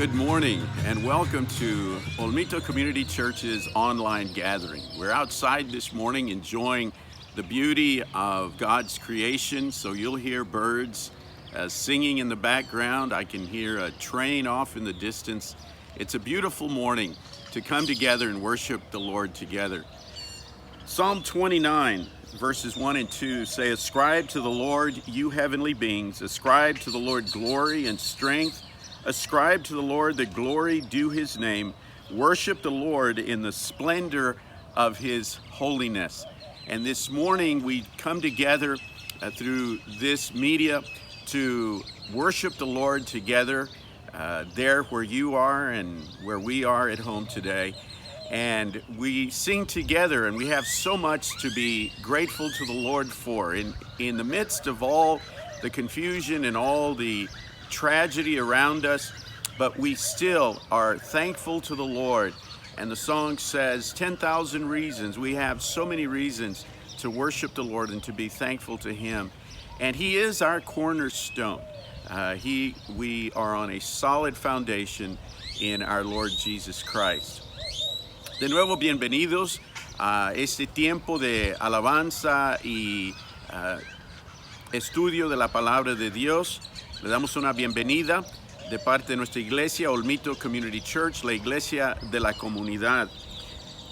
Good morning and welcome to Olmito Community Church's online gathering. We're outside this morning enjoying the beauty of God's creation, so you'll hear birds singing in the background. I can hear a train off in the distance. It's a beautiful morning to come together and worship the Lord together. Psalm 29 verses 1 and 2 say, "Ascribe to the Lord, you heavenly beings, ascribe to the Lord glory and strength. Ascribe to the Lord the glory due his name. Worship the Lord in the splendor of his holiness." And this morning we come together through this media to worship the Lord together there where you are and where we are at home today. And we sing together, and we have so much to be grateful to the Lord for. In the midst of all the confusion and all the tragedy around us, but we still are thankful to the Lord. And the song says, 10,000 reasons. We have so many reasons to worship the Lord and to be thankful to him. And he is our cornerstone. We are on a solid foundation in our Lord Jesus Christ. De nuevo, bienvenidos a este tiempo de alabanza y estudio de la palabra de Dios. Le damos una bienvenida de parte de nuestra iglesia, Olmito Community Church, la iglesia de la comunidad.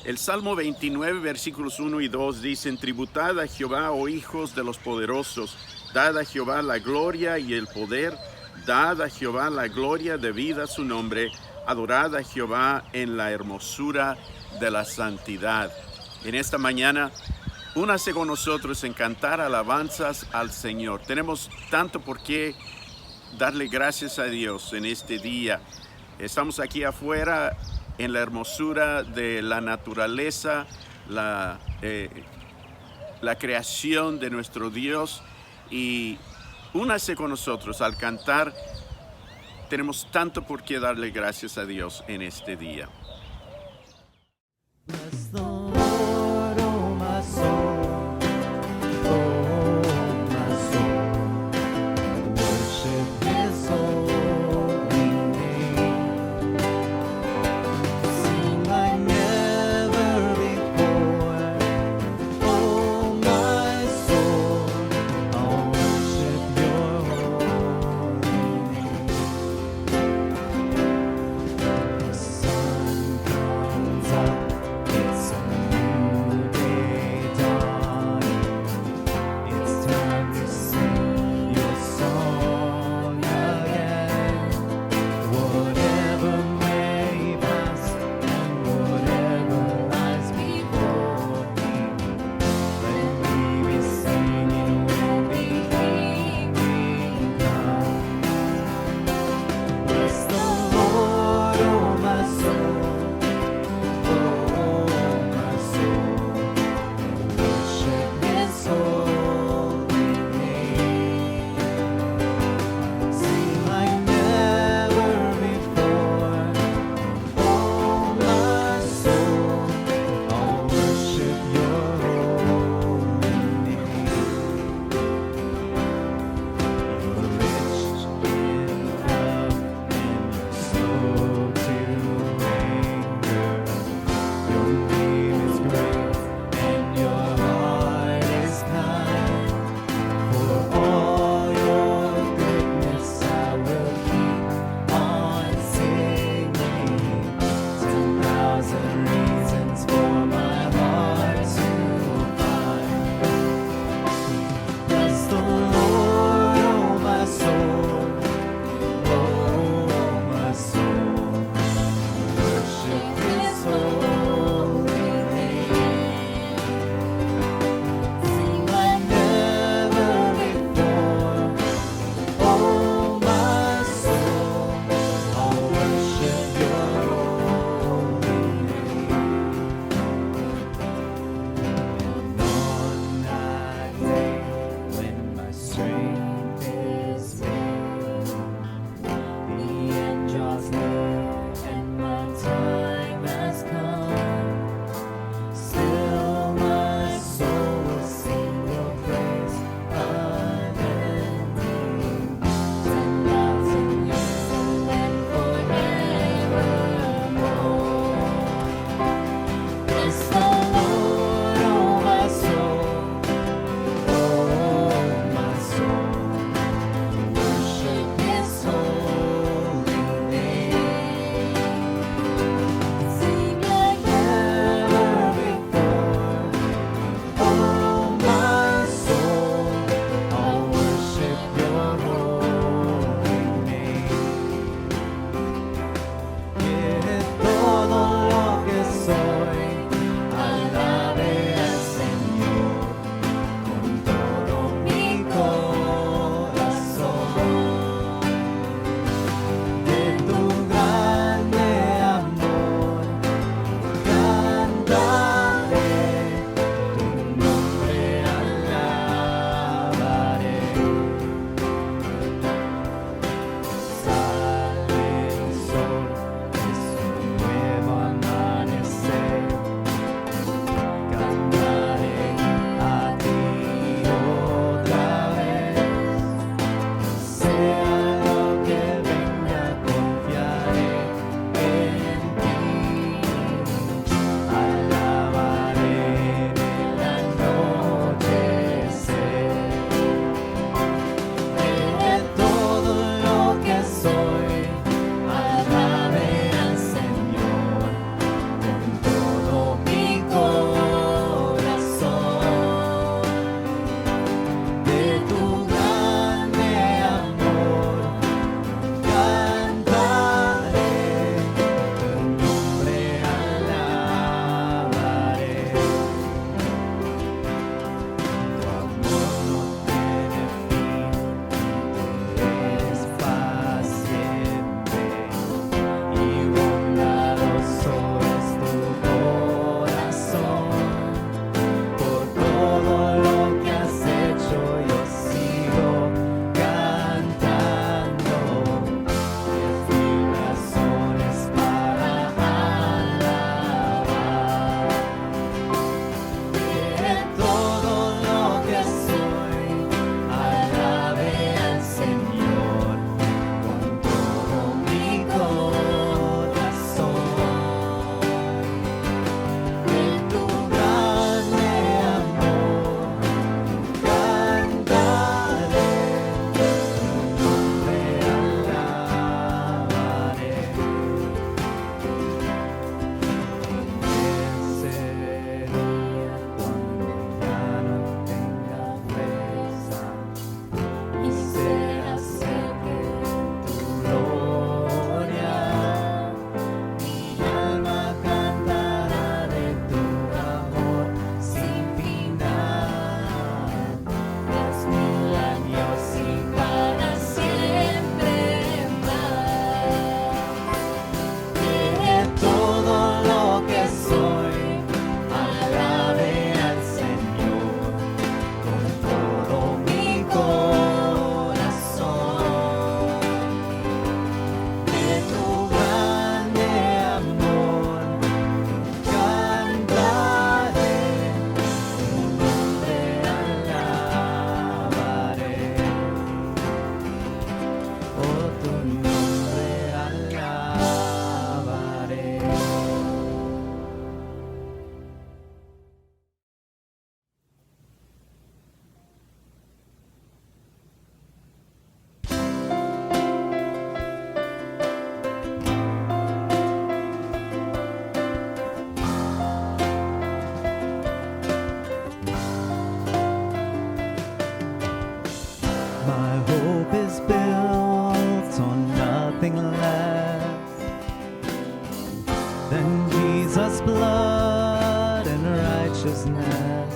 El Salmo 29, versículos 1 y 2 dicen, "Tributad a Jehová, oh hijos de los poderosos, dad a Jehová la gloria y el poder, dad a Jehová la gloria debida a su nombre, adorad a Jehová en la hermosura de la santidad." En esta mañana, únase con nosotros en cantar alabanzas al Señor. Tenemos tanto por qué darle gracias a Dios en este día. Estamos aquí afuera en la hermosura de la naturaleza, la creación de nuestro Dios, y únase con nosotros al cantar. Tenemos tanto por qué darle gracias a Dios en este día. Bless the Lord, oh my soul, oh my soul, worship his holy name. Sing like never before, oh my soul, I'll worship your holy name. The sun than Jesus' blood and righteousness.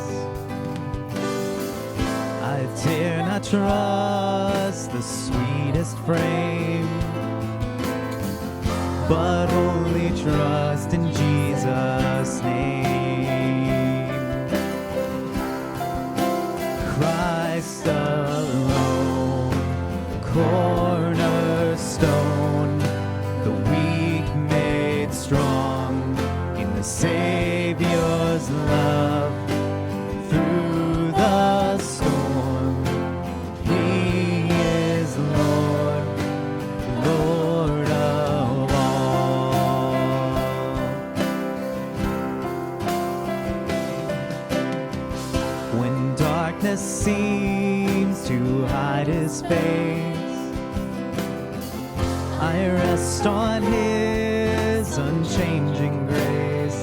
I dare not trust the sweetest frame, but only trust in Jesus' name. Christ alone, cornerstone, the weak made strong in the Savior's love. Through the storm, He is Lord, Lord of all. When darkness seems to hide His face, I rest on His unchanging grace.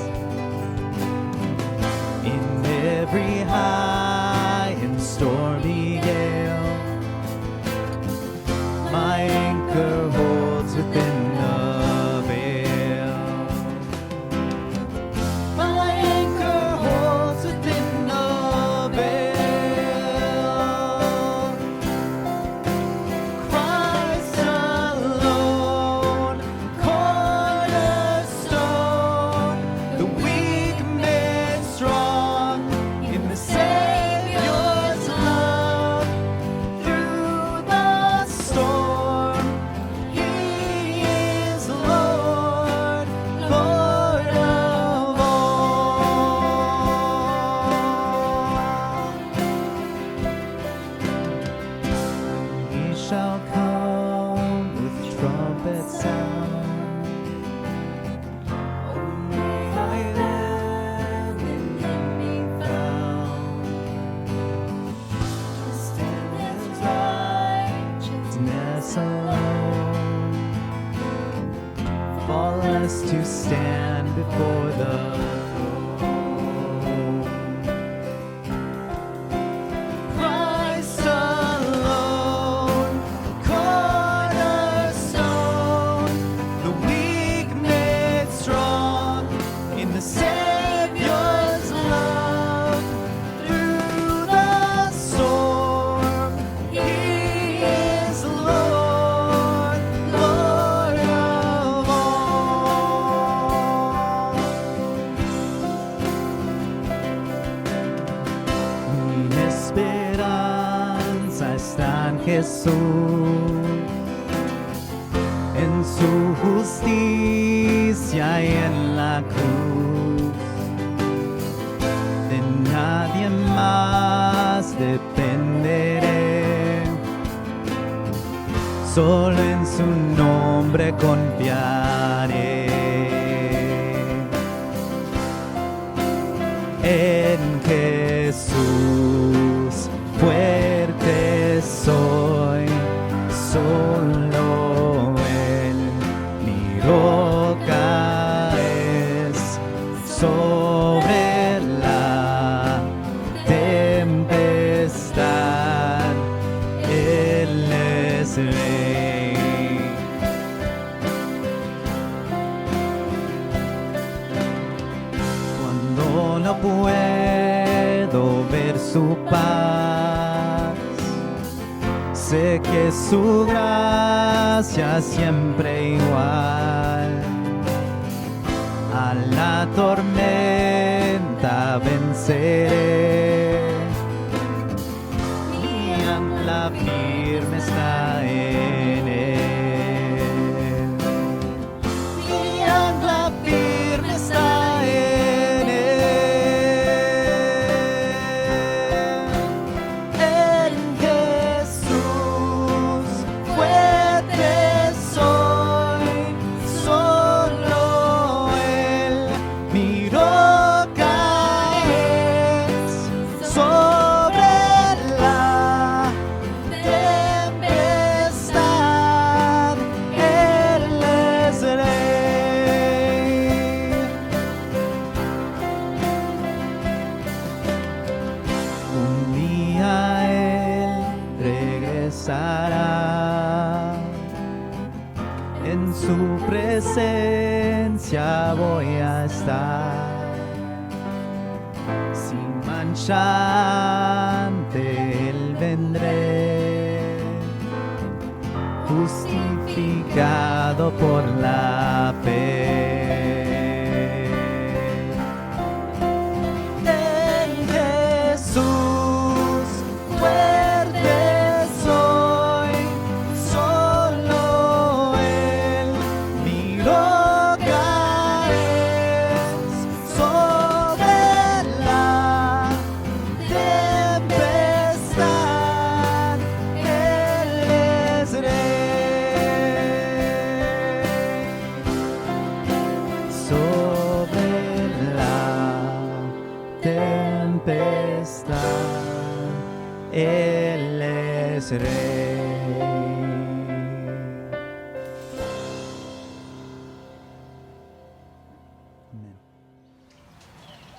In every high and stormy gale, my anchor holds within the veil. My anchor holds within the veil. Christ alone, cornerstone, the weak made strong in the Savior's love. Through the storm, He is Lord, Lord of all. He shall come with trumpet sound. Oh, may I live in Him be found. Just in His righteousness alone, for us to stand before the throne. Christ alone, cornerstone, the weak made strong in the Savior's love. Through the storm, He is Lord, Lord of all. Mi esperanza está en Jesús, en su justicia y en la cruz. De nadie más dependeré, solo en su nombre confiaré. En Jesús fuerte soy, solo Él mi roca es. Sobre la tempestad Él es Rey. Cuando no puedo ver su paz, sé que su gracia siempre igual. A la tormenta venceré, mi ancla firme está en Él. Mi ancla firme está en Él. En Jesús fuerte soy, solo Él mi roca es. cerca voy a estar. Sin mancha ante Él vendré, justificado por la fe. En Jesús fuerte soy, solo Él mi roca es. Sobre la tempestad Él es rey. Sobre la tempestad Él es rey. Amen.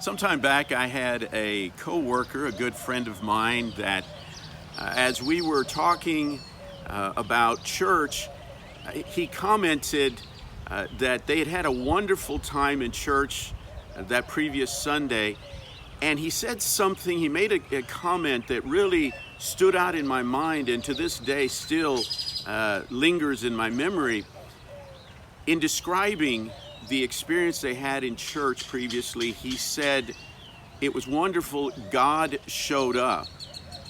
Sometime back, I had a coworker, a good friend of mine, that as we were talking about church, he commented that they had had a wonderful time in church that previous Sunday. And he said something, he made a comment that really stood out in my mind and to this day still lingers in my memory. In describing the experience they had in church previously, he said, it was wonderful, God showed up.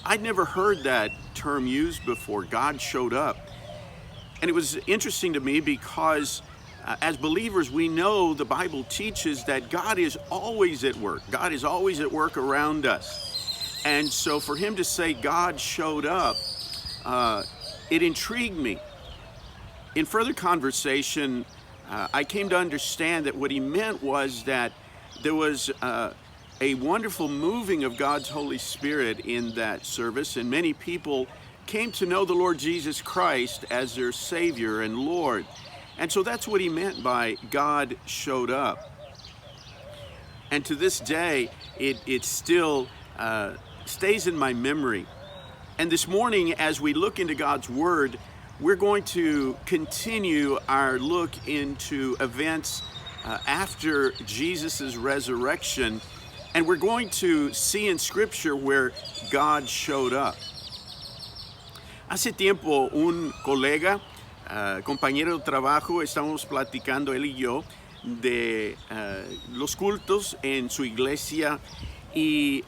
I'd never heard that term used before, God showed up. And it was interesting to me because as believers, we know the Bible teaches that God is always at work. God is always at work around us. And so for him to say God showed up, it intrigued me. In further conversation, I came to understand that what he meant was that there was a wonderful moving of God's Holy Spirit in that service, and many people came to know the Lord Jesus Christ as their Savior and Lord. And so that's what he meant by God showed up. And to this day, it still stays in my memory. And this morning, as we look into God's Word, we're going to continue our look into events after Jesus' resurrection. And we're going to see in Scripture where God showed up. Hace tiempo, un colega, compañero de trabajo, estábamos platicando él y yo de los cultos en su iglesia, y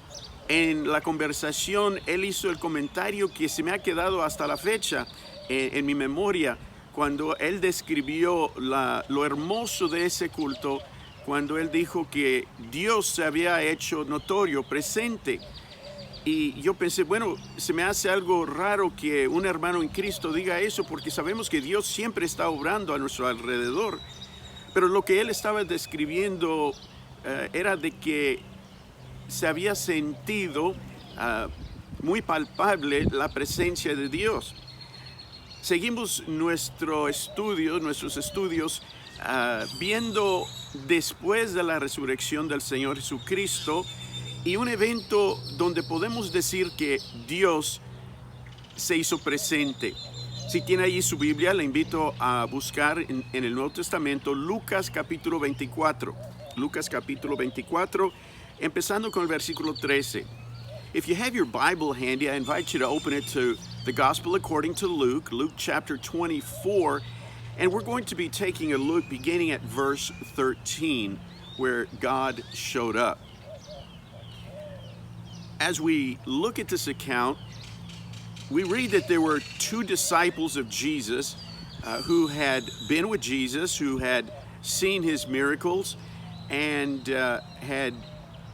en la conversación él hizo el comentario que se me ha quedado hasta la fecha en mi memoria, cuando él describió lo hermoso de ese culto, cuando él dijo que Dios se había hecho notorio, presente. Y yo pensé, bueno, se me hace algo raro que un hermano en Cristo diga eso, porque sabemos que Dios siempre está obrando a nuestro alrededor. Pero lo que él estaba describiendo era de que se había sentido muy palpable la presencia de Dios. Seguimos nuestros estudios, viendo después de la resurrección del Señor Jesucristo, y un evento donde podemos decir que Dios se hizo presente. Si tiene allí su Biblia, le invito a buscar en el Nuevo Testamento Lucas capítulo 24. Lucas capítulo 24, empezando con el versículo 13. If you have your Bible handy, I invite you to open it to the Gospel according to Luke, Luke chapter 24, and we're going to be taking a look beginning at verse 13, where God showed up. As we look at this account, we read that there were two disciples of Jesus who had been with Jesus, who had seen his miracles and had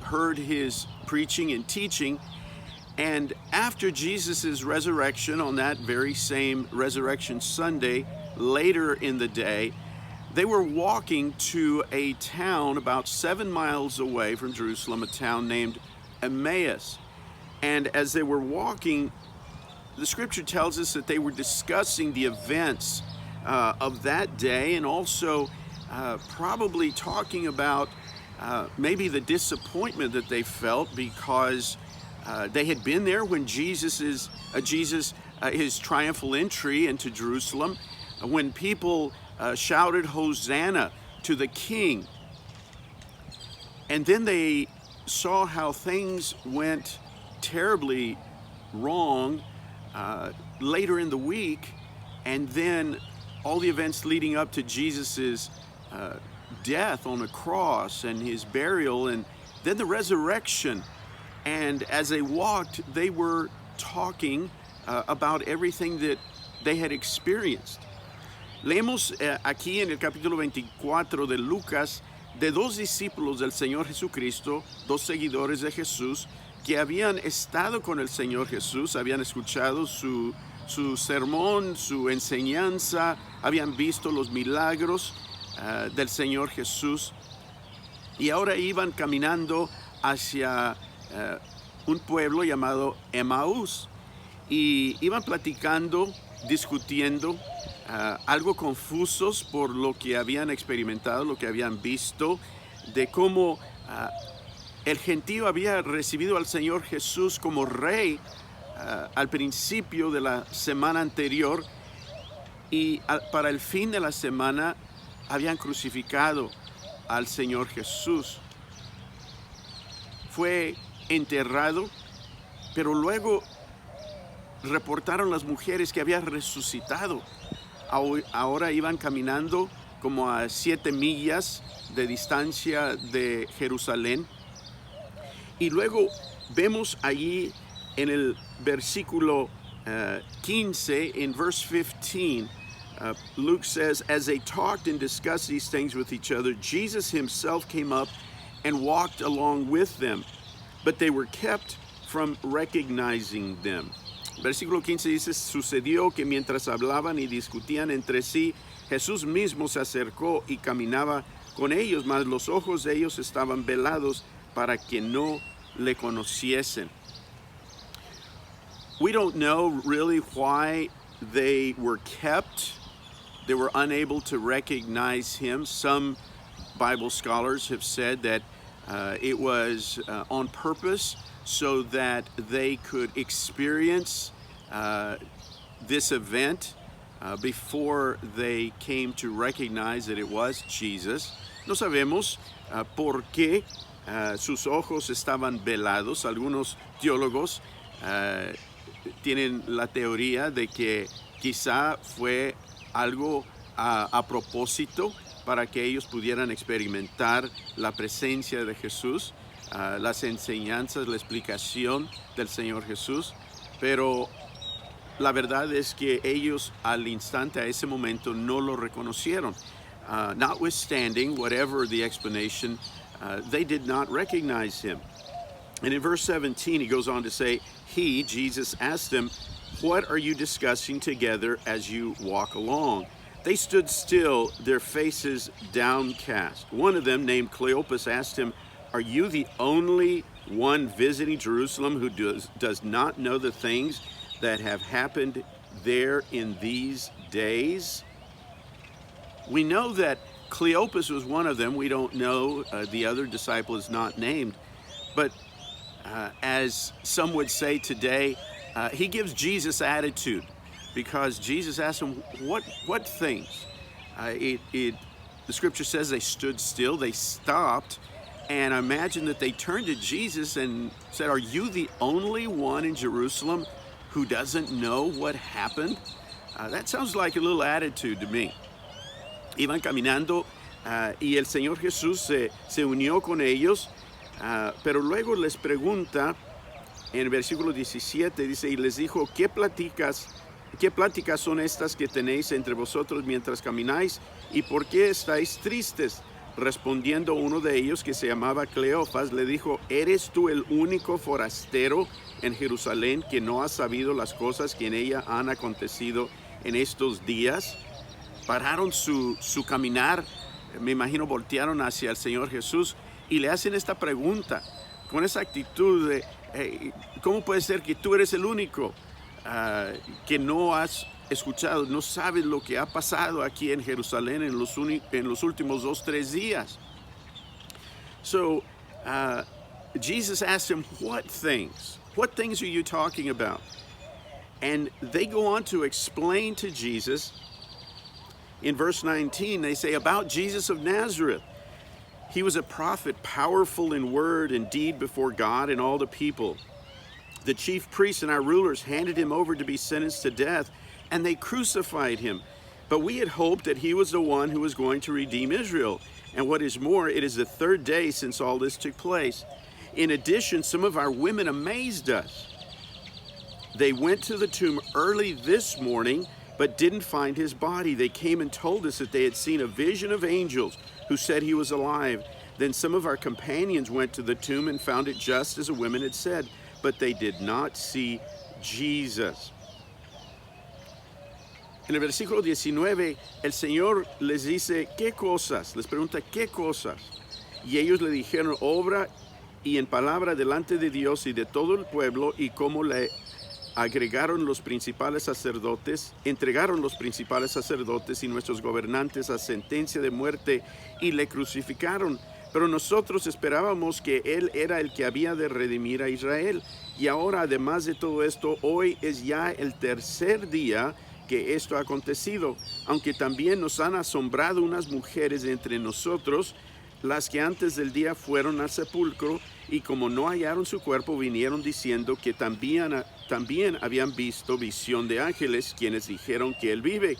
heard his preaching and teaching. And after Jesus' resurrection, on that very same Resurrection Sunday, later in the day, they were walking to a town about 7 miles away from Jerusalem, a town named Emmaus. And as they were walking, the scripture tells us that they were discussing the events of that day, and also probably talking about maybe the disappointment that they felt because they had been there when his triumphal entry into Jerusalem, when people shouted Hosanna to the King. And then they saw how things went terribly wrong later in the week, and then all the events leading up to Jesus's death on a cross and his burial, and then the resurrection. And as they walked, they were talking about everything that they had experienced. Leemos aquí en el capítulo 24 de Lucas de dos discípulos del Señor Jesucristo, dos seguidores de Jesús, que habían estado con el Señor Jesús, habían escuchado su sermón, su enseñanza, habían visto los milagros del Señor Jesús, y ahora iban caminando hacia un pueblo llamado Emaús, y iban platicando, discutiendo, algo confusos por lo que habían experimentado, lo que habían visto, de cómo el gentío había recibido al Señor Jesús como rey al principio de la semana anterior, y para el fin de la semana habían crucificado al Señor Jesús. Fue enterrado, pero luego reportaron las mujeres que había resucitado. Ahora iban caminando como a 7 millas de distancia de Jerusalén. Y luego vemos allí en el versículo 15, in verse 15, Luke says, as they talked and discussed these things with each other, Jesus himself came up and walked along with them, but they were kept from recognizing them. Versículo 15 dice, sucedió que mientras hablaban y discutían entre sí, Jesús mismo se acercó y caminaba con ellos, mas los ojos de ellos estaban velados para que no le conociesen. We don't know really why they were kept. They were unable to recognize him. Some Bible scholars have said that it was on purpose, so that they could experience this event before they came to recognize that it was Jesus. No sabemos por qué sus ojos estaban velados. Algunos teólogos tienen la teoría de que quizá fue algo a propósito para que ellos pudieran experimentar la presencia de Jesús, las enseñanzas, la explicación del Señor Jesús, pero la verdad es que ellos al instante, a ese momento, no lo reconocieron. Notwithstanding, whatever the explanation, they did not recognize him. And in verse 17, he goes on to say, he, Jesus, asked them, what are you discussing together as you walk along? They stood still, their faces downcast. One of them, named Cleopas, asked him, are you the only one visiting Jerusalem who does not know the things that have happened there in these days? We know that Cleopas was one of them. We don't know, the other disciple is not named. But as some would say today, he gives Jesus attitude, because Jesus asked him, what things? The scripture says they stood still, they stopped, and I imagine that they turned to Jesus and said, are you the only one in Jerusalem who doesn't know what happened? That sounds like a little attitude to me. Iban caminando y el Señor Jesús se unió con ellos, pero luego les pregunta, en el versículo 17, dice, y les dijo, ¿qué pláticas son estas que tenéis entre vosotros mientras camináis? ¿Y por qué estáis tristes? Respondiendo uno de ellos, que se llamaba Cleofas, le dijo, ¿eres tú el único forastero en Jerusalén que no ha sabido las cosas que en ella han acontecido en estos días? Pararon su caminar, me imagino voltearon hacia el Señor Jesús y le hacen esta pregunta, con esa actitud de, ¿cómo puede ser que tú eres el único que no has escuchado, no sabes lo que ha pasado aquí en Jerusalén en los últimos 2-3 días? So Jesus asked him, what things are you talking about? And they go on to explain to Jesus. In verse 19, they say, about Jesus of Nazareth. He was a prophet, powerful in word and deed before God and all the people. The chief priests and our rulers handed him over to be sentenced to death, and they crucified him. But we had hoped that he was the one who was going to redeem Israel. And what is more, it is the third day since all this took place. In addition, some of our women amazed us. They went to the tomb early this morning, but didn't find his body. They came and told us that they had seen a vision of angels who said he was alive. Then some of our companions went to the tomb and found it just as the women had said, but they did not see Jesus. En el versículo 19, el Señor les dice, ¿qué cosas? Les pregunta, ¿qué cosas? Y ellos le dijeron, obra y en palabra delante de Dios y de todo el pueblo, y cómo le entregaron los principales sacerdotes y nuestros gobernantes a sentencia de muerte y le crucificaron. Pero nosotros esperábamos que Él era el que había de redimir a Israel. Y ahora, además de todo esto, hoy es ya el tercer día que esto ha acontecido, aunque también nos han asombrado unas mujeres de entre nosotros, las que antes del día fueron al sepulcro, y como no hallaron su cuerpo, vinieron diciendo que también habían visto visión de ángeles, quienes dijeron que Él vive.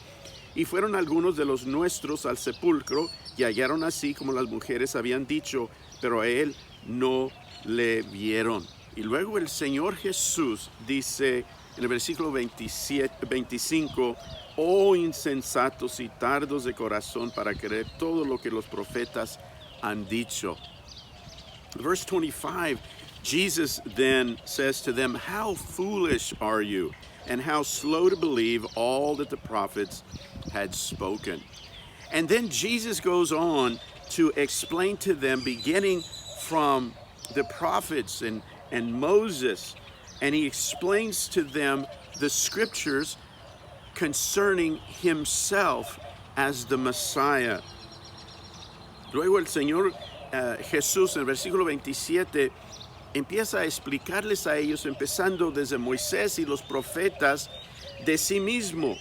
Y fueron algunos de los nuestros al sepulcro, y hallaron así como las mujeres habían dicho, pero a Él no le vieron. Y luego el Señor Jesús dice en el versículo 25, oh insensatos y tardos de corazón para creer todo lo que los profetas han dicho. Verse 25, Jesus then says to them, how foolish are you, and how slow to believe all that the prophets had spoken. And then Jesus goes on to explain to them, beginning from the prophets and Moses, and he explains to them the scriptures concerning himself as the Messiah. Luego el Señor Jesús en el versículo 27 empieza a explicarles a ellos, empezando desde Moisés y los profetas, de sí mismo.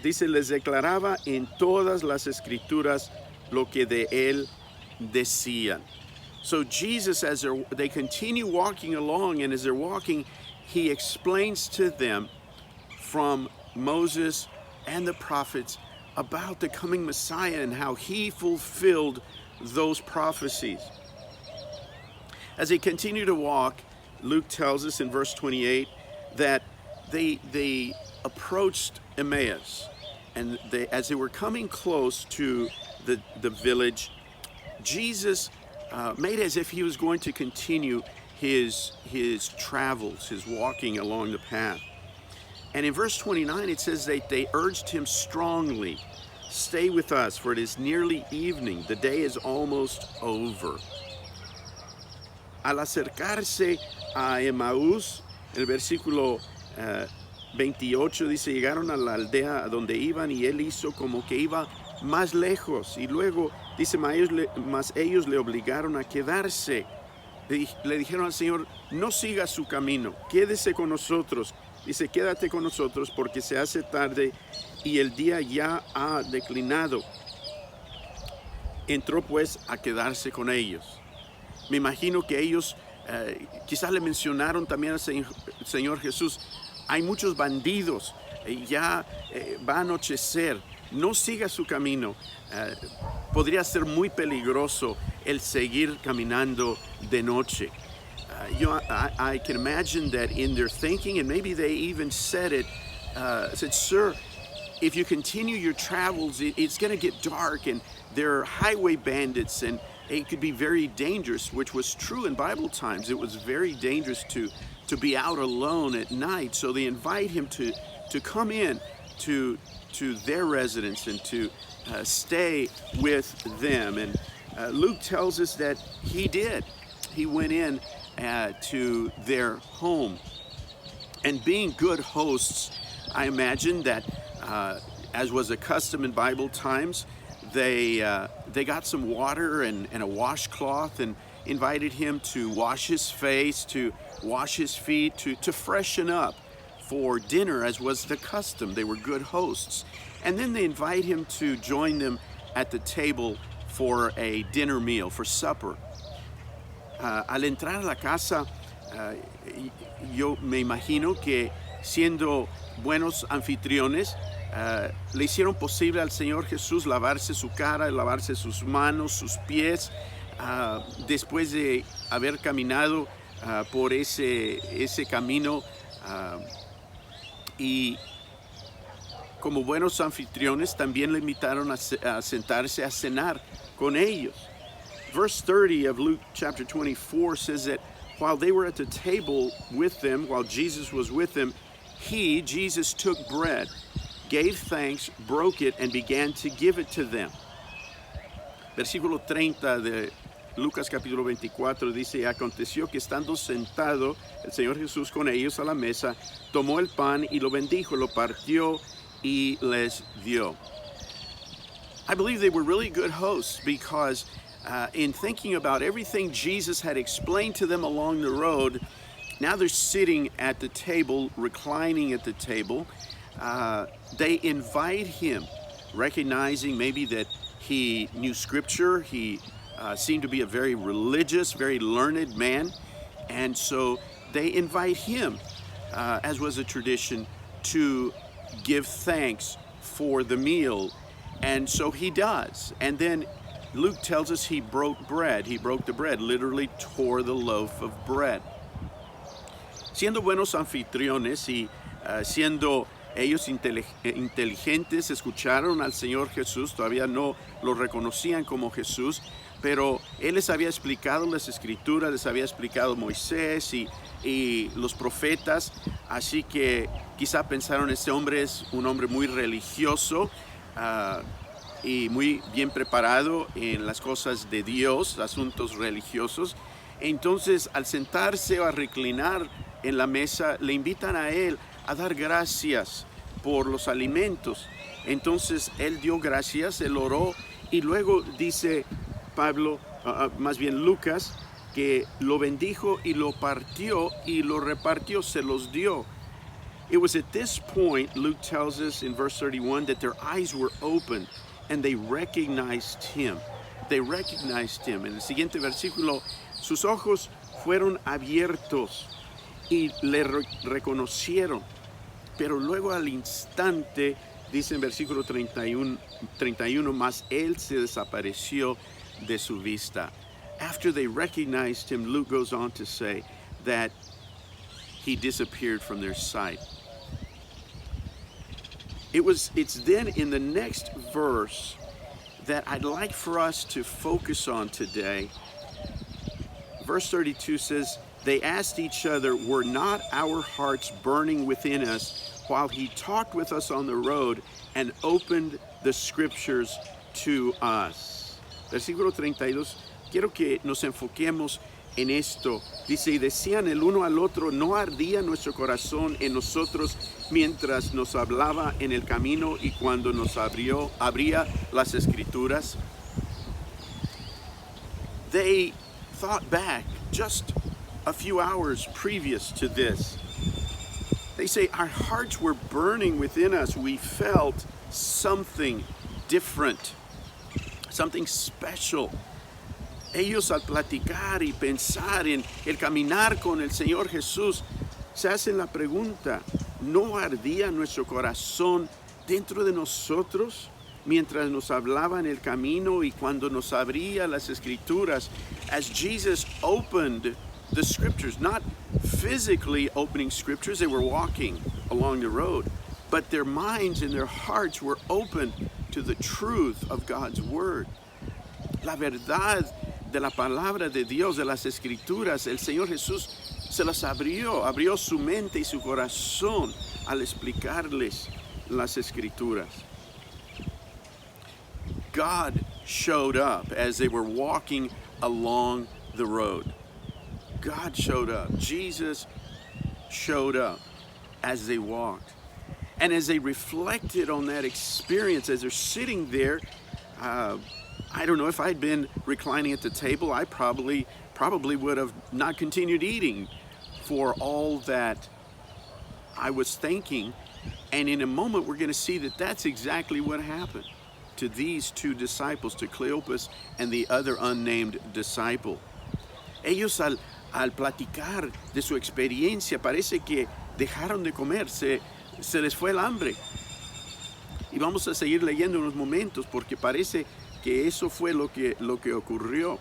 Dice, les declaraba en todas las escrituras lo que de él decían. So Jesus, as they continue walking along, and as they're walking, he explains to them from Moses and the prophets about the coming Messiah and how he fulfilled those prophecies. As they continue to walk, Luke tells us in verse 28 that they approached Emmaus, and as they were coming close to the village, Jesus made as if he was going to continue his travels, his walking along the path. And in verse 29, it says that they urged him strongly, stay with us, for it is nearly evening. The day is almost over. Al acercarse a Emaús, el versículo 28 dice, llegaron a la aldea donde iban y él hizo como que iba más lejos. Y luego dice, mas ellos le obligaron a quedarse. Le dijeron al Señor, no siga su camino, quédese con nosotros. Dice, quédate con nosotros porque se hace tarde y el día ya ha declinado. Entró pues a quedarse con ellos. Me imagino que ellos quizás le mencionaron también al Señor Jesús, hay muchos bandidos, ya va a anochecer, no siga su camino. Podría ser muy peligroso el seguir caminando de noche. I can imagine that in their thinking, and maybe they even said it, said, sir, if you continue your travels, it's going to get dark, and there are highway bandits, and it could be very dangerous, which was true in Bible times. It was very dangerous to be out alone at night. So they invite him to come in to their residence and to stay with them. And Luke tells us that he did. He went in to their home. And being good hosts, I imagine that, as was a custom in Bible times, they got some water and a washcloth and invited him to wash his face, to wash his feet, to freshen up for dinner, as was the custom. They were good hosts. And then they invite him to join them at the table for a dinner meal, for supper. Al entrar a la casa, yo me imagino que siendo buenos anfitriones, le hicieron posible al Señor Jesús lavarse su cara, lavarse sus manos, sus pies, después de haber caminado por ese camino, y como buenos anfitriones también le invitaron a sentarse a cenar con ellos. Verse 30 of Luke chapter 24 says that while they were at the table with them, while Jesus was with them, Jesus took bread, gave thanks, broke it, and began to give it to them. Versículo 30 de Lucas capítulo 24 dice: aconteció que estando sentado el Señor Jesús con ellos a la mesa, tomó el pan y lo bendijo, lo partió y les dio. I believe they were really good hosts because in thinking about everything Jesus had explained to them along the road, now they're sitting at the table, reclining at the table. They invite him, recognizing maybe that he knew scripture. He seemed to be a very religious, very learned man. And so they invite him, as was a tradition, to give thanks for the meal. And so he does. And then Luke tells us he broke bread. He broke the bread, literally tore the loaf of bread. Siendo buenos anfitriones y siendo ellos inteligentes, escucharon al Señor Jesús, todavía no lo reconocían como Jesús, pero Él les había explicado las Escrituras, les había explicado Moisés y los profetas, así que quizá pensaron, este hombre es un hombre muy religioso, y muy bien preparado en las cosas de Dios, asuntos religiosos. Entonces, al sentarse o a reclinar en la mesa, le invitan a él a dar gracias por los alimentos. Entonces, él dio gracias, él oró, y luego dice Pablo, más bien Lucas, que lo bendijo y lo partió y lo repartió, se los dio. It was at this point, Luke tells us in verse 31, that their eyes were opened and they recognized him. They recognized him. En el siguiente versículo, sus ojos fueron abiertos y le reconocieron. Pero luego al instante, dice en versículo 31, más él se desapareció de su vista. After they recognized him, Luke goes on to say that he disappeared from their sight. It's then in the next verse that I'd like for us to focus on today. Verse 32 says, they asked each other, were not our hearts burning within us while he talked with us on the road and opened the scriptures to us? Versículo 32, quiero que nos enfoquemos en esto. Dice, y decían el uno al otro, ¿no ardía nuestro corazón en nosotros mientras nos hablaba en el camino y cuando nos abría las escrituras? They thought back just a few hours previous to this. They say, our hearts were burning within us. We felt something different, something special. Ellos al platicar y pensar en el caminar con el Señor Jesús, se hacen la pregunta, ¿no ardía nuestro corazón dentro de nosotros mientras nos hablaba en el camino y cuando nos abría las escrituras? As Jesus opened the scriptures, not physically opening scriptures, they were walking along the road, but their minds and their hearts were open to the truth of God's word. La verdad de la palabra de Dios, de las escrituras, el Señor Jesús se las abrió su mente y su corazón al explicarles las escrituras. God showed up as they were walking along the road. God showed up. Jesus showed up as they walked. And as they reflected on that experience, as they're sitting there, I don't know, if I'd been reclining at the table, I probably would have not continued eating for all that I was thinking. And in a moment, we're going to see that that's exactly what happened. to these two disciples, to Cleopas and the other unnamed disciple. Ellos al platicar de su experiencia parece que dejaron de comer, se les fue el hambre. Y vamos a seguir leyendo unos momentos porque parece que eso fue lo que ocurrió.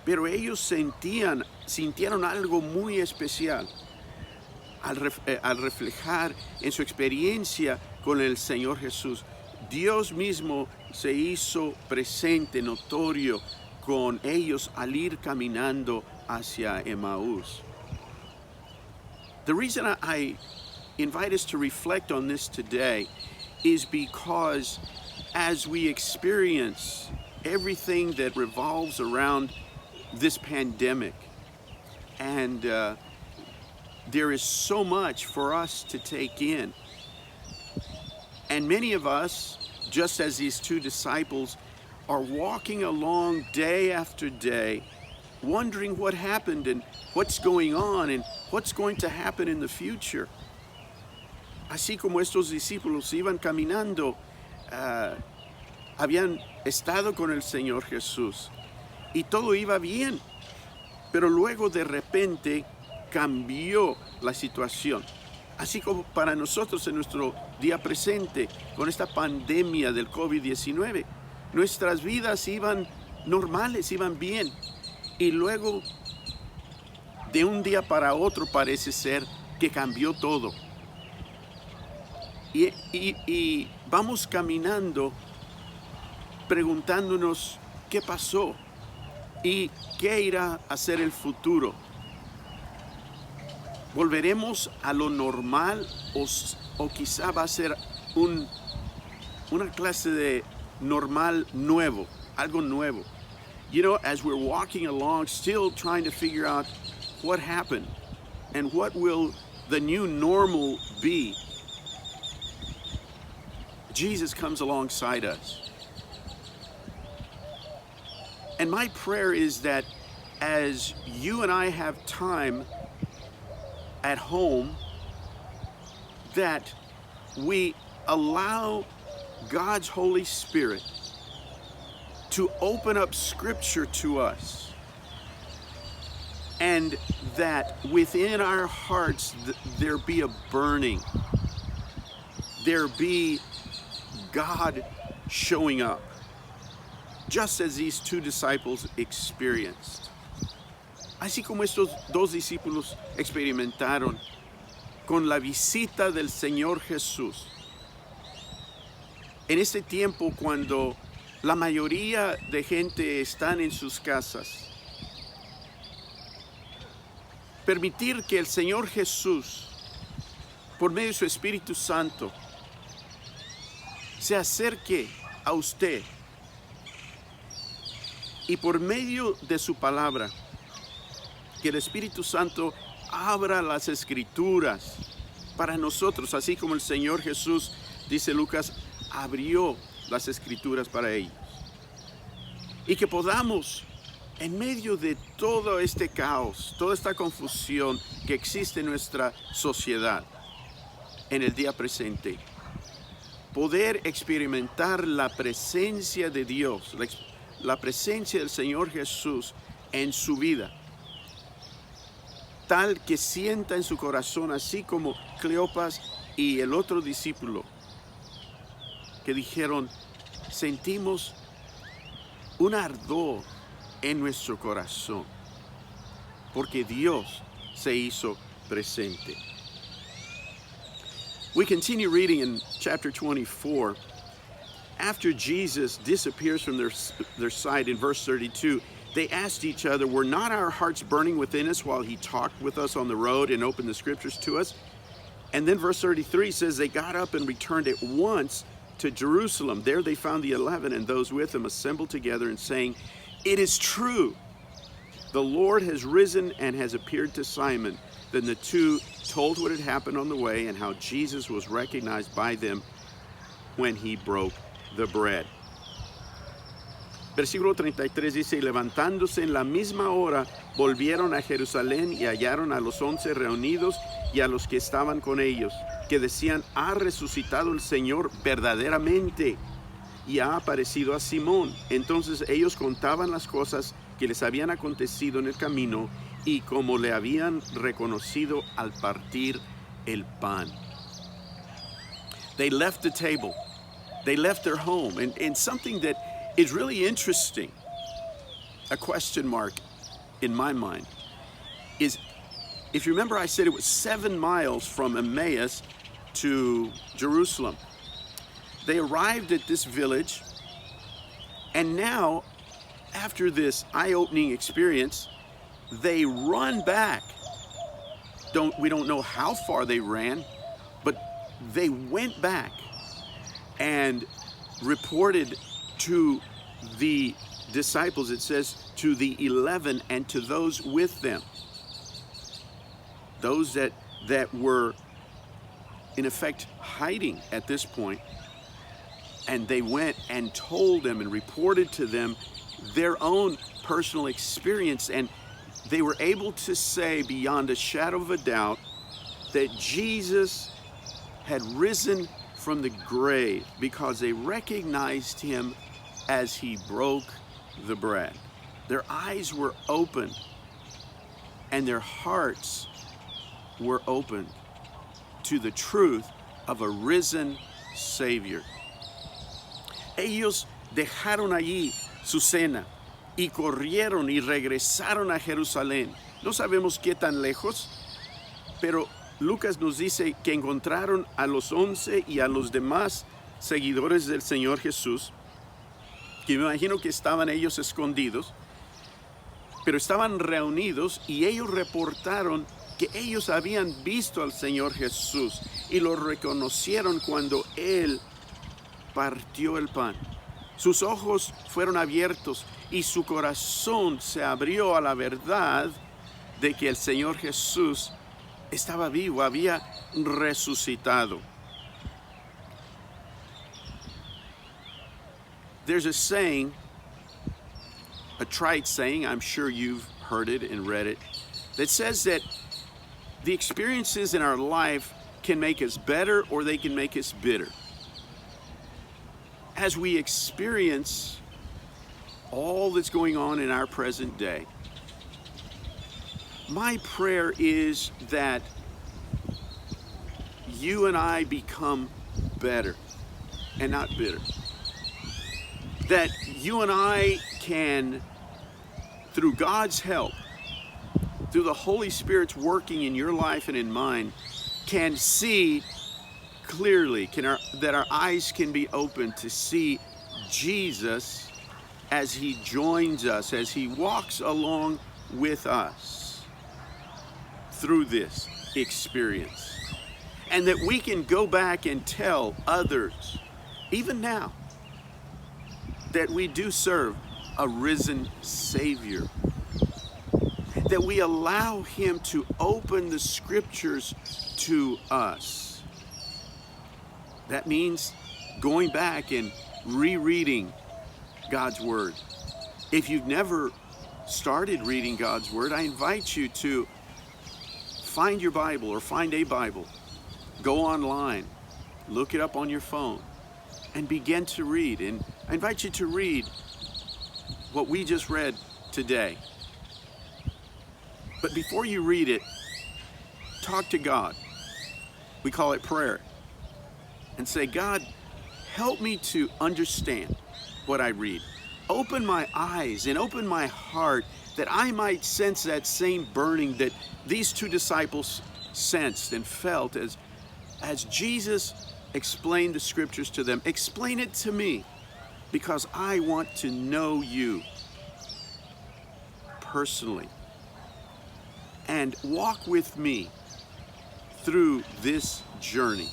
Pero ellos sintieron algo muy especial al reflejar en su experiencia con el Señor Jesús. Dios mismo se hizo presente, notorio, con ellos al ir caminando hacia Emaús. The reason I invite us to reflect on this today is because as we experience everything that revolves around this pandemic, and there is so much for us to take in. And many of us, just as these two disciples, are walking along day after day, wondering what happened and what's going on and what's going to happen in the future. Así como estos discípulos iban caminando, habían estado con el Señor Jesús y todo iba bien, pero luego de repente cambió la situación. Así como para nosotros en nuestro día presente, con esta pandemia del COVID-19, nuestras vidas iban normales, iban bien. Y luego, de un día para otro, parece ser que cambió todo. Y vamos caminando preguntándonos qué pasó y qué irá a ser el futuro. ¿Volveremos a lo normal o quizá va a ser una clase de normal nuevo, algo nuevo? You know, as we're walking along, still trying to figure out what happened and what will the new normal be, Jesus comes alongside us. And my prayer is that as you and I have time at home, that we allow God's Holy Spirit to open up Scripture to us, and that within our hearts there be a burning, there be God showing up, just as these two disciples experienced. Así como estos dos discípulos experimentaron con la visita del Señor Jesús. En este tiempo, cuando la mayoría de gente están en sus casas, permitir que el Señor Jesús, por medio de su Espíritu Santo, se acerque a usted y por medio de su palabra, que el Espíritu Santo abra las Escrituras para nosotros, así como el Señor Jesús, dice Lucas, abrió las Escrituras para ellos. Y que podamos, en medio de todo este caos, toda esta confusión que existe en nuestra sociedad, en el día presente, poder experimentar la presencia de Dios, la presencia del Señor Jesús en su vida, tal que sienta en su corazón, así como Cleopas y el otro discípulo, que dijeron, sentimos un ardor en nuestro corazón, porque Dios se hizo presente. We continue reading in chapter 24. After Jesus disappears from their sight in verse 32, they asked each other, were not our hearts burning within us while he talked with us on the road and opened the scriptures to us? And then verse 33 says, they got up and returned at once to Jerusalem. There they found the 11 and those with them assembled together and saying, it is true, the Lord has risen and has appeared to Simon. Then the two told what had happened on the way and how Jesus was recognized by them when he broke the bread. Versículo 33 dice, y levantándose en la misma hora, volvieron a Jerusalén y hallaron a los 11 reunidos y a los que estaban con ellos, que decían, ha resucitado el Señor verdaderamente y ha aparecido a Simón. Entonces ellos contaban las cosas que les habían acontecido en el camino y como le habían reconocido al partir el pan. They left the table. They left their home. And something that is really interesting, a question mark in my mind, is if you remember I said it was 7 miles from Emmaus to Jerusalem. They arrived at this village, and now, after this eye-opening experience, they run back. We don't know how far they ran, but they went back and reported to the disciples, it says, to the 11 and to those with them. Those that were, in effect, hiding at this point. And they went and told them and reported to them their own personal experience. And they were able to say beyond a shadow of a doubt that Jesus had risen from the grave because they recognized him as he broke the bread. Their eyes were open and their hearts were opened to the truth of a risen Savior. Ellos dejaron allí su cena y corrieron y regresaron a Jerusalén. No sabemos qué tan lejos, pero Lucas nos dice que encontraron a los 11 y a los demás seguidores del Señor Jesús, que me imagino que estaban ellos escondidos, pero estaban reunidos y ellos reportaron que ellos habían visto al Señor Jesús y lo reconocieron cuando Él partió el pan. Sus ojos fueron abiertos y su corazón se abrió a la verdad de que el Señor Jesús estaba vivo, había resucitado. There's a saying, a trite saying, I'm sure you've heard it and read it, that says that the experiences in our life can make us better or they can make us bitter. As we experience all that's going on in our present day, my prayer is that you and I become better and not bitter. That you and I can, through God's help, through the Holy Spirit's working in your life and in mine, can see clearly, that our eyes can be open to see Jesus as he joins us, as he walks along with us through this experience. And that we can go back and tell others, even now, that we do serve a risen Savior. That we allow him to open the scriptures to us. That means going back and rereading God's Word. If you've never started reading God's Word, I invite you to find your Bible or find a Bible. Go online, look it up on your phone, and begin to read. And I invite you to read what we just read today. But before you read it, talk to God. We call it prayer. And say, God, help me to understand what I read. Open my eyes and open my heart that I might sense that same burning that these two disciples sensed and felt as Jesus explained the scriptures to them. Explain it to me because I want to know you personally. And walk with me through this journey.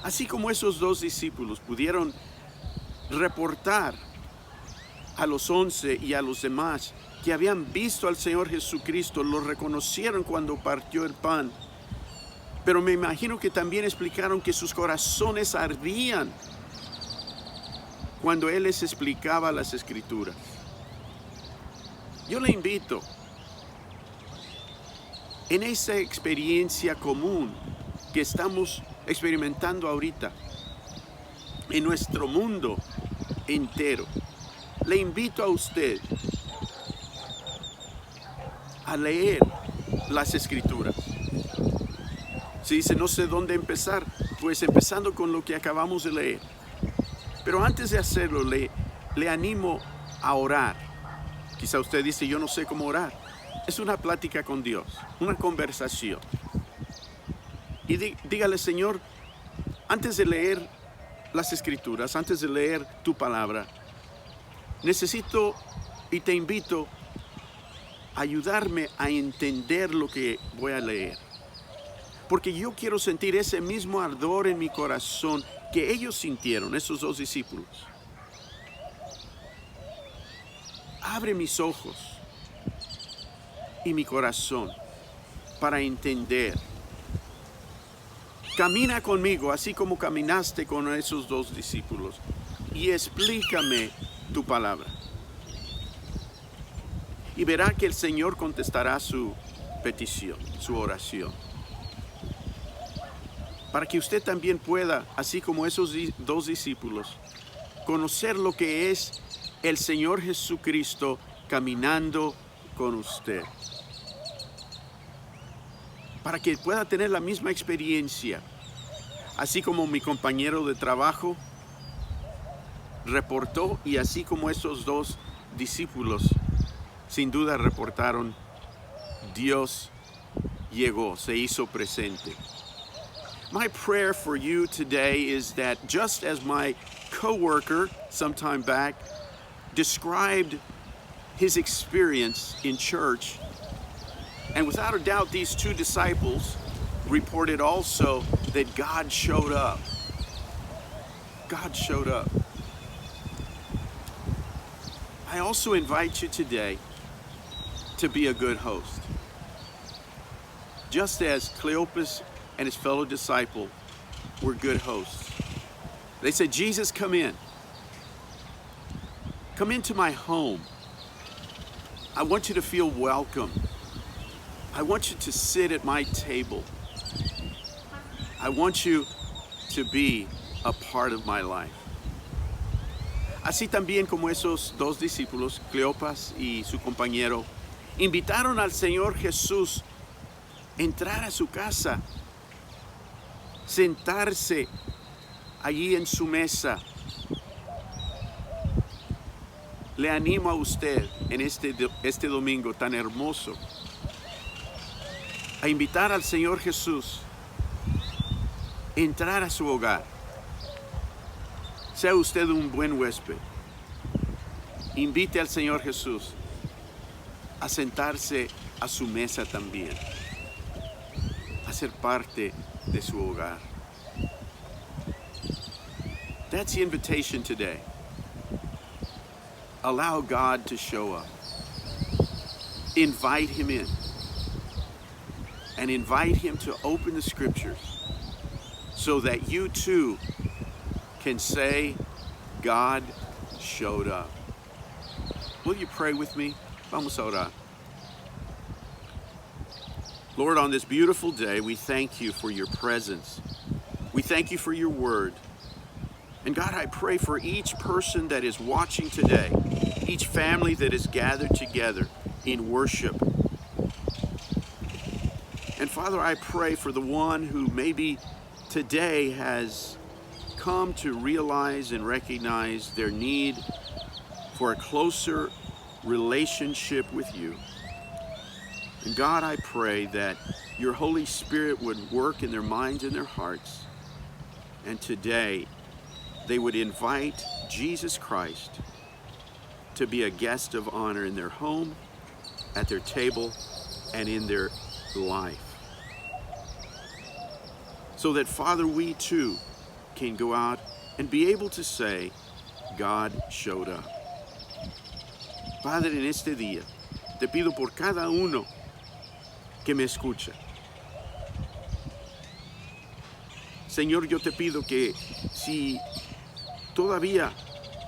Así como esos dos discípulos pudieron reportar a los 11 y a los demás que habían visto al Señor Jesucristo, lo reconocieron cuando partió el pan. Pero me imagino que también explicaron que sus corazones ardían cuando Él les explicaba las Escrituras. Yo le invito, en esa experiencia común que estamos experimentando ahorita, en nuestro mundo entero. Le invito a usted a leer las Escrituras. Si dice, no sé dónde empezar, pues empezando con lo que acabamos de leer. Pero antes de hacerlo, le animo a orar. Quizá usted dice, yo no sé cómo orar. Es una plática con Dios, una conversación. Y dígale, Señor, antes de leer las Escrituras, antes de leer tu palabra, necesito y te invito a ayudarme a entender lo que voy a leer. Porque yo quiero sentir ese mismo ardor en mi corazón que ellos sintieron, esos dos discípulos. Abre mis ojos y mi corazón para entender. Camina conmigo, así como caminaste con esos dos discípulos, y explícame tu palabra. Y verá que el Señor contestará su petición, su oración. Para que usted también pueda, así como esos dos discípulos, conocer lo que es el Señor Jesucristo caminando con usted. Para que pueda tener la misma experiencia, así como mi compañero de trabajo reportó y así como esos dos discípulos sin duda reportaron, Dios llegó, se hizo presente. My prayer for you today is that just as my coworker some time back described his experience in church, and without a doubt these two disciples reported also that God showed up. God showed up. I also invite you today to be a good host. Just as Cleopas and his fellow disciple were good hosts. They said, Jesus, come in. Come into my home. I want you to feel welcome. I want you to sit at my table. I want you to be a part of my life. Así también como esos dos discípulos, Cleopas y su compañero, invitaron al Señor Jesús a entrar a su casa, sentarse allí en su mesa. Le animo a usted en este domingo tan hermoso a invitar al Señor Jesús a entrar a su hogar. Sea usted un buen huésped. Invite al Señor Jesús a sentarse a su mesa también, a ser parte de su hogar. That's the invitation today. Allow God to show up. Invite Him in. And invite Him to open the Scriptures so that you too can say, God showed up. Will you pray with me? Vamos a orar. Lord, on this beautiful day, we thank you for your presence. We thank you for your word. And God, I pray for each person that is watching today, each family that is gathered together in worship. And Father, I pray for the one who maybe today has come to realize and recognize their need for a closer relationship with you. And God, I pray that your Holy Spirit would work in their minds and their hearts. And today, they would invite Jesus Christ to be a guest of honor in their home, at their table, and in their life. So that, Father, we too can go out and be able to say, God showed up. Padre, en este día, te pido por cada uno que me escucha. Señor, yo te pido que si todavía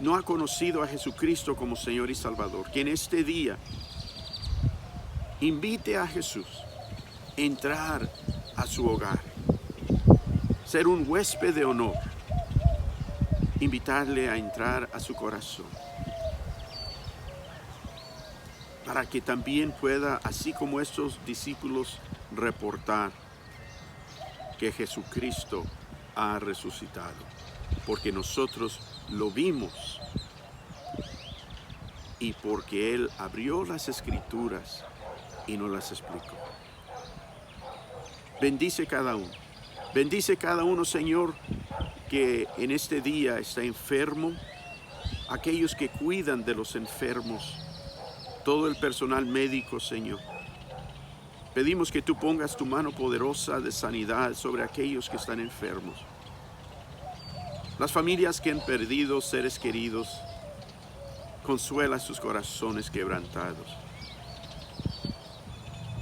no ha conocido a Jesucristo como Señor y Salvador, que en este día invite a Jesús a entrar a su hogar, ser un huésped de honor invitarle a entrar a su corazón, para que también pueda, así como estos discípulos, reportar que Jesucristo ha resucitado, porque nosotros lo vimos y porque Él abrió las Escrituras y nos las explicó. Bendice cada uno, Señor, que en este día está enfermo, aquellos que cuidan de los enfermos, todo el personal médico, Señor. Pedimos que tú pongas tu mano poderosa de sanidad sobre aquellos que están enfermos. Las familias que han perdido seres queridos, consuela sus corazones quebrantados.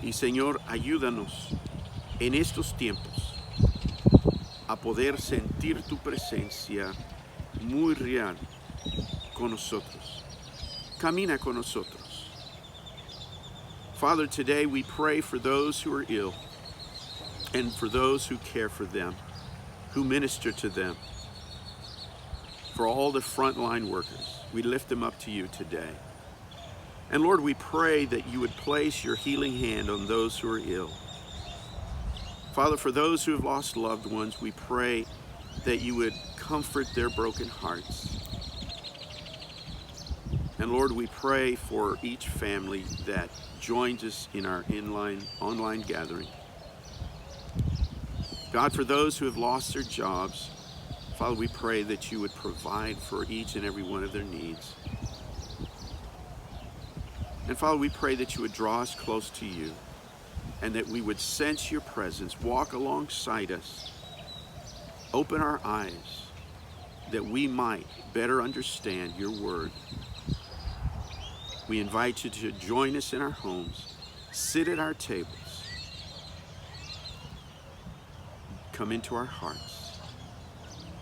Y Señor, ayúdanos en estos tiempos a poder sentir tu presencia muy real con nosotros. Camina con nosotros. Father, today we pray for those who are ill and for those who care for them, who minister to them. For all the frontline workers, we lift them up to you today. And Lord, we pray that you would place your healing hand on those who are ill. Father, for those who have lost loved ones, we pray that you would comfort their broken hearts. And Lord, we pray for each family that joins us in our online gathering. God, for those who have lost their jobs, Father, we pray that you would provide for each and every one of their needs. And Father, we pray that you would draw us close to you and that we would sense your presence, walk alongside us, open our eyes, that we might better understand your word. We invite you to join us in our homes, sit at our tables, come into our hearts.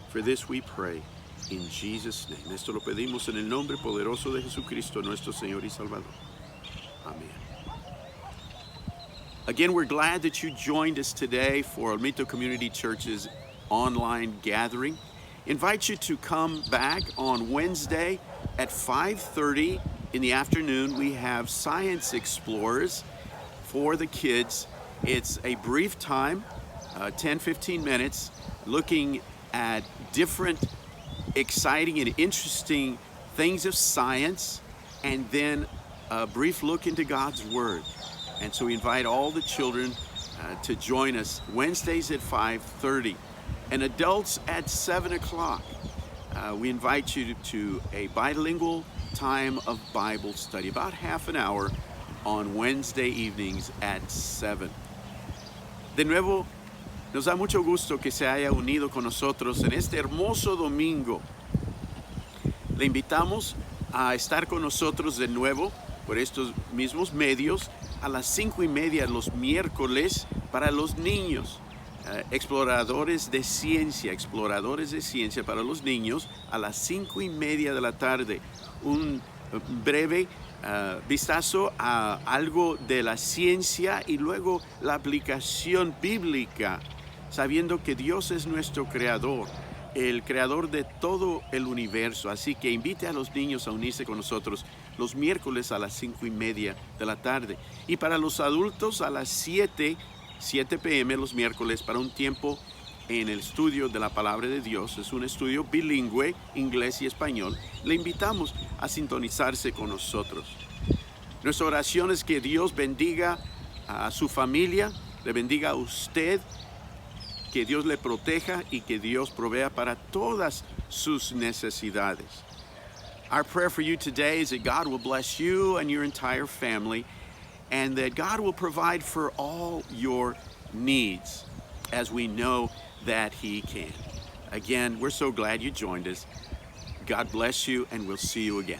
For this we pray in Jesus' name. Esto lo pedimos en el nombre poderoso de Jesucristo, nuestro Señor y Salvador. Amen. Again, we're glad that you joined us today for Olmito Community Church's online gathering. Invite you to come back on Wednesday at 5:30 in the afternoon. We have Science Explorers for the kids. It's a brief time, 10-15 minutes, looking at different exciting and interesting things of science, and then a brief look into God's Word. And so we invite all the children to join us Wednesdays at 5:30 and adults at 7 o'clock. We invite you to a bilingual time of Bible study, about half an hour on Wednesday evenings at 7. De nuevo, nos da mucho gusto que se haya unido con nosotros en este hermoso domingo. Le invitamos a estar con nosotros de nuevo por estos mismos medios a las 5:30 los miércoles para los niños. Exploradores de ciencia para los niños a las 5:30 de la tarde. Un breve vistazo a algo de la ciencia y luego la aplicación bíblica, sabiendo que Dios es nuestro creador, el creador de todo el universo. Así que invite a los niños a unirse con nosotros los miércoles a las 5:30 de la tarde. Y para los adultos a las 7 p.m. los miércoles para un tiempo en el estudio de la palabra de Dios. Es un estudio bilingüe, inglés y español. Le invitamos a sintonizarse con nosotros. Nuestra oración es que Dios bendiga a su familia, le bendiga a usted, que Dios le proteja y que Dios provea para todas sus necesidades. Our prayer for you today is that God will bless you and your entire family, and that God will provide for all your needs, as we know that He can. Again, we're so glad you joined us. God bless you, and we'll see you again.